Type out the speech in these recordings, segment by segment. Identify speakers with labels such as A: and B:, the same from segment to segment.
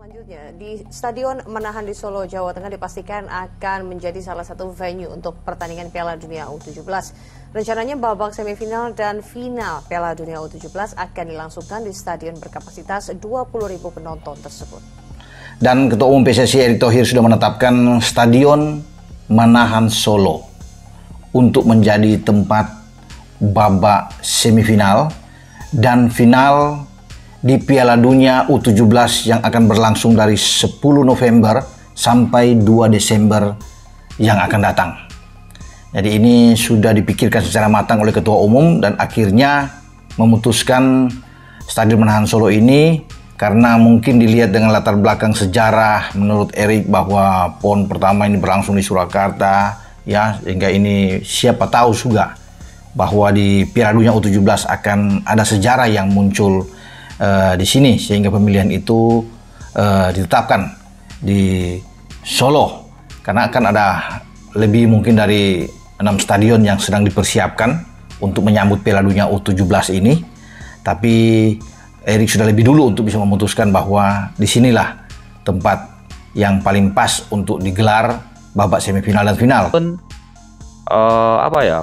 A: Selanjutnya, di Stadion Manahan di Solo, Jawa Tengah dipastikan akan menjadi salah satu venue untuk pertandingan Piala Dunia U17. Rencananya babak semifinal dan final Piala Dunia U17 akan dilangsungkan di stadion berkapasitas 20.000 penonton tersebut.
B: Dan Ketua Umum PSSI Erick Thohir sudah menetapkan Stadion Manahan Solo untuk menjadi tempat babak semifinal dan final di Piala Dunia U17 yang akan berlangsung dari 10 November sampai 2 Desember yang akan datang. Jadi ini sudah dipikirkan secara matang oleh Ketua Umum dan akhirnya memutuskan Stadion Manahan Solo ini karena mungkin dilihat dengan latar belakang sejarah menurut Erick bahwa PON pertama ini berlangsung di Surakarta ya, sehingga ini siapa tahu juga bahwa di Piala Dunia U17 akan ada sejarah yang muncul di sini, sehingga pemilihan itu ditetapkan di Solo karena akan ada lebih mungkin dari 6 stadion yang sedang dipersiapkan untuk menyambut Piala Dunia U17 ini. Tapi Erick sudah lebih dulu untuk bisa memutuskan bahwa disinilah tempat yang paling pas untuk digelar babak semifinal dan final.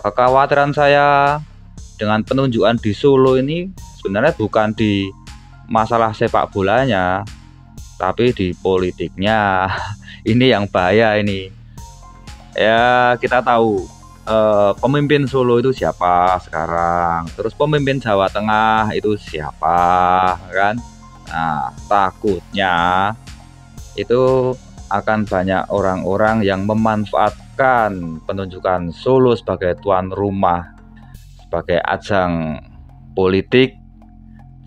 C: Kekhawatiran saya dengan penunjukan di Solo ini sebenarnya bukan di masalah sepak bolanya, tapi di politiknya. Ini yang bahaya ini. Ya kita tahu pemimpin Solo itu siapa sekarang, terus pemimpin Jawa Tengah itu siapa kan. Nah takutnya itu akan banyak orang-orang yang memanfaatkan penunjukan Solo sebagai tuan rumah, sebagai ajang politik,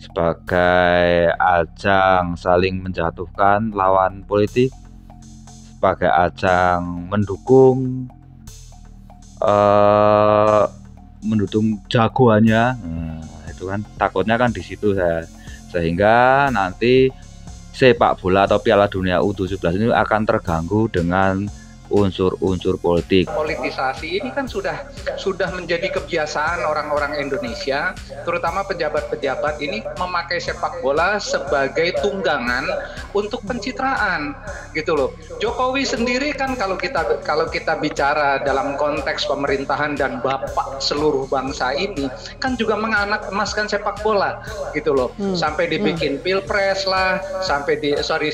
C: sebagai ajang saling menjatuhkan lawan politik, sebagai ajang mendukung jagoannya. Itu kan takutnya kan di situ saya, sehingga nanti sepak bola atau Piala Dunia U17 ini akan terganggu dengan unsur-unsur politik.
D: Politisasi ini kan sudah menjadi kebiasaan orang-orang Indonesia, terutama pejabat-pejabat ini memakai sepak bola sebagai tunggangan untuk pencitraan, gitu loh. Jokowi sendiri kan kalau kita bicara dalam konteks pemerintahan dan bapak seluruh bangsa ini kan juga menganak-emaskan sepak bola, gitu loh. Sampai dibikin pilpres lah, sampai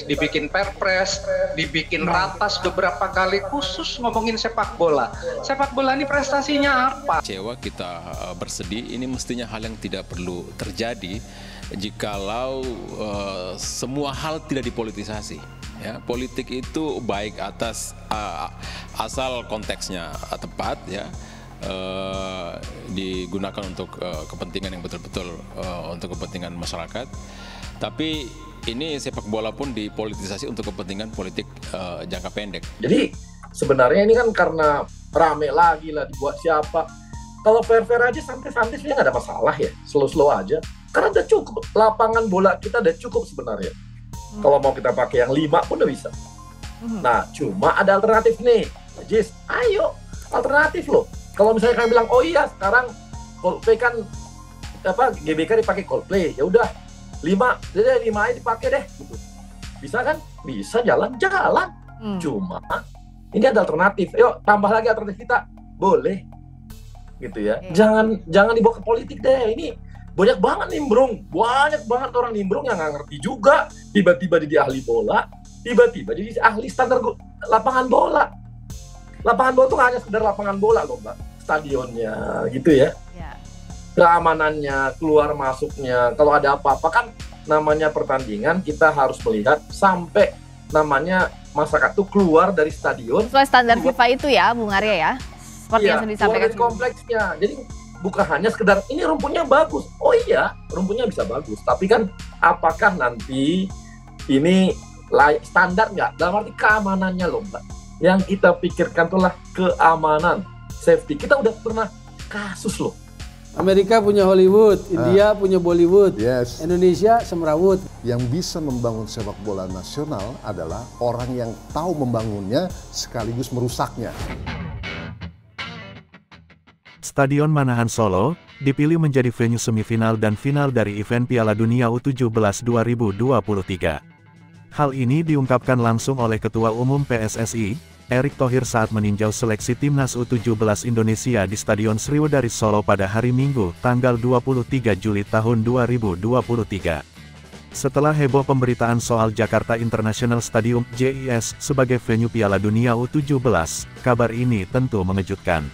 D: dibikin perpres, dibikin ratas beberapa kali khusus ngomongin sepak bola. Sepak bola ini prestasinya apa?
E: Kecewa kita bersedih, ini mestinya hal yang tidak perlu terjadi jikalau semua hal tidak dipolitisasi. Ya, politik itu baik atas asal konteksnya tepat ya, digunakan untuk kepentingan yang betul-betul untuk kepentingan masyarakat. Tapi ini sepak bola pun dipolitisasi untuk kepentingan politik jangka pendek.
F: Jadi sebenarnya ini kan karena rame lagi lah dibuat siapa. Kalau fair-fair aja santai-santai sih nggak ada masalah ya, slow-slow aja. Karena udah cukup, lapangan bola kita udah cukup sebenarnya. Kalau mau kita pakai yang 5 pun udah bisa. Nah, cuma ada alternatif nih. Jis, ayo alternatif loh. Kalau misalnya kalian bilang, oh iya sekarang Coldplay kan GBK dipakai Coldplay, ya udah 5 aja dipakai deh. Gitu. Bisa kan? Bisa jalan. Cuma ini ada alternatif. Yuk tambah lagi alternatif kita, boleh, gitu ya. Jangan dibawa ke politik deh. Ini banyak banget orang nimbrung yang nggak ngerti juga. Tiba-tiba jadi ahli bola, tiba-tiba jadi ahli standar lapangan bola. Lapangan bola tuh hanya sekedar lapangan bola loh, Mbak. Stadionnya, gitu ya. Keamanannya, keluar masuknya. Kalau ada apa-apa kan namanya pertandingan, kita harus melihat sampai namanya masyarakat tuh keluar dari stadion
G: sesuai standar FIFA itu ya, Bung Arya ya. Seperti yang sudah disampaikan
F: dari kompleksnya. Jadi bukan hanya sekedar ini rumputnya bagus. Oh iya, rumputnya bisa bagus. Tapi kan apakah nanti ini standar nggak? Dalam arti keamanannya loh, Mbak. Yang kita pikirkan itulah keamanan, safety. Kita udah pernah kasus loh.
H: Amerika punya Hollywood, India punya Bollywood, Indonesia semrawut.
I: Yang bisa membangun sepak bola nasional adalah orang yang tahu membangunnya sekaligus merusaknya.
J: Stadion Manahan Solo dipilih menjadi venue semifinal dan final dari event Piala Dunia U17 2023. Hal ini diungkapkan langsung oleh Ketua Umum PSSI, Erick Thohir saat meninjau seleksi Timnas U17 Indonesia di Stadion Sriwedari Solo pada hari Minggu, tanggal 23 Juli tahun 2023. Setelah heboh pemberitaan soal Jakarta International Stadium (JIS) sebagai venue Piala Dunia U17, kabar ini tentu mengejutkan.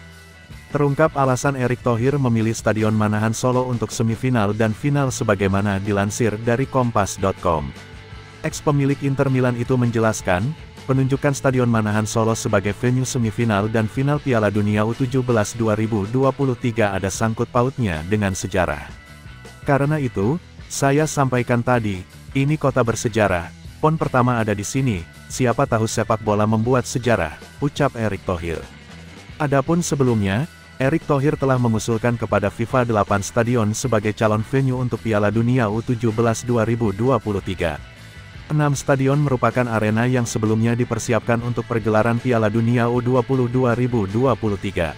J: Terungkap alasan Erick Thohir memilih Stadion Manahan Solo untuk semifinal dan final sebagaimana dilansir dari Kompas.com. Ex-pemilik Inter Milan itu menjelaskan, penunjukan Stadion Manahan Solo sebagai venue semifinal dan final Piala Dunia U17 2023 ada sangkut pautnya dengan sejarah. Karena itu, saya sampaikan tadi, ini kota bersejarah, PON pertama ada di sini, siapa tahu sepak bola membuat sejarah, ucap Erick Thohir. Adapun sebelumnya, Erick Thohir telah mengusulkan kepada FIFA 8 stadion sebagai calon venue untuk Piala Dunia U17 2023. 6 stadion merupakan arena yang sebelumnya dipersiapkan untuk pergelaran Piala Dunia U20 2023.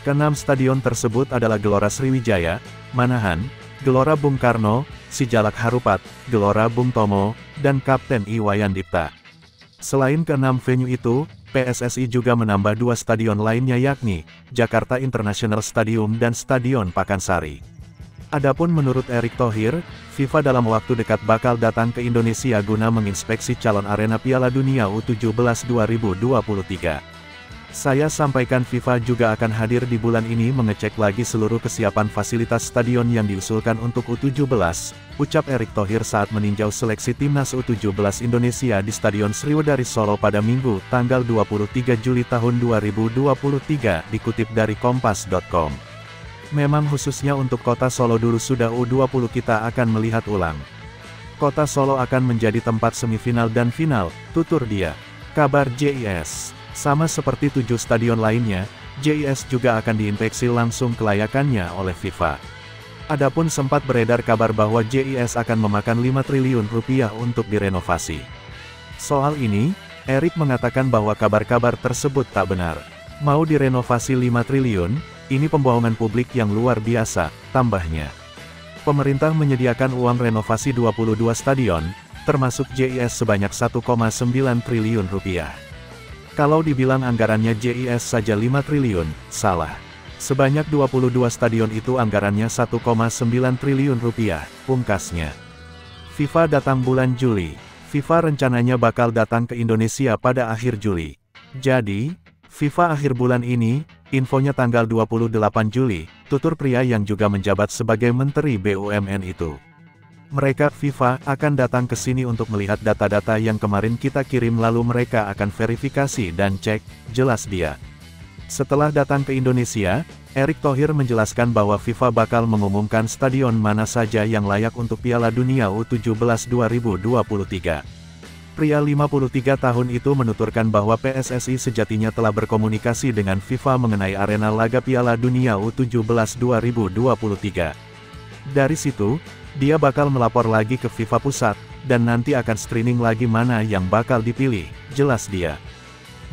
J: Keenam stadion tersebut adalah Gelora Sriwijaya, Manahan, Gelora Bung Karno, Sijalak Harupat, Gelora Bung Tomo, dan Kapten Iwayan Dipta. Selain keenam venue itu, PSSI juga menambah 2 stadion lainnya yakni Jakarta International Stadium dan Stadion Pakansari. Adapun menurut Erick Thohir, FIFA dalam waktu dekat bakal datang ke Indonesia guna menginspeksi calon arena Piala Dunia U17 2023. Saya sampaikan FIFA juga akan hadir di bulan ini mengecek lagi seluruh kesiapan fasilitas stadion yang diusulkan untuk U17, ucap Erick Thohir saat meninjau seleksi Timnas U17 Indonesia di Stadion Sriwedari Solo pada Minggu, tanggal 23 Juli tahun 2023, dikutip dari Kompas.com. Memang khususnya untuk kota Solo dulu sudah U20 kita akan melihat ulang. Kota Solo akan menjadi tempat semifinal dan final, tutur dia. Kabar JIS. Sama seperti 7 stadion lainnya, JIS juga akan diinspeksi langsung kelayakannya oleh FIFA. Adapun sempat beredar kabar bahwa JIS akan memakan 5 triliun rupiah untuk direnovasi. Soal ini, Erick mengatakan bahwa kabar-kabar tersebut tak benar. Mau direnovasi 5 triliun, ini pembohongan publik yang luar biasa, tambahnya. Pemerintah menyediakan uang renovasi 22 stadion, termasuk JIS sebanyak 1,9 triliun rupiah. Kalau dibilang anggarannya JIS saja 5 triliun, salah. Sebanyak 22 stadion itu anggarannya 1,9 triliun rupiah, pungkasnya. FIFA datang bulan Juli. FIFA rencananya bakal datang ke Indonesia pada akhir Juli. Jadi, FIFA akhir bulan ini, infonya tanggal 28 Juli, tutur pria yang juga menjabat sebagai Menteri BUMN itu. Mereka FIFA akan datang ke sini untuk melihat data-data yang kemarin kita kirim lalu mereka akan verifikasi dan cek, jelas dia. Setelah datang ke Indonesia, Erick Thohir menjelaskan bahwa FIFA bakal mengumumkan stadion mana saja yang layak untuk Piala Dunia U17 2023. Pria 53 tahun itu menuturkan bahwa PSSI sejatinya telah berkomunikasi dengan FIFA mengenai arena laga Piala Dunia U17 2023. Dari situ, dia bakal melapor lagi ke FIFA pusat, dan nanti akan screening lagi mana yang bakal dipilih, jelas dia.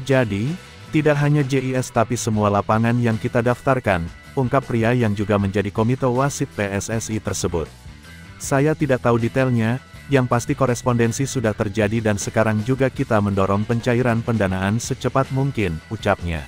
J: Jadi, tidak hanya JIS tapi semua lapangan yang kita daftarkan, ungkap pria yang juga menjadi komite wasit PSSI tersebut. Saya tidak tahu detailnya, yang pasti korespondensi sudah terjadi dan sekarang juga kita mendorong pencairan pendanaan secepat mungkin, ucapnya.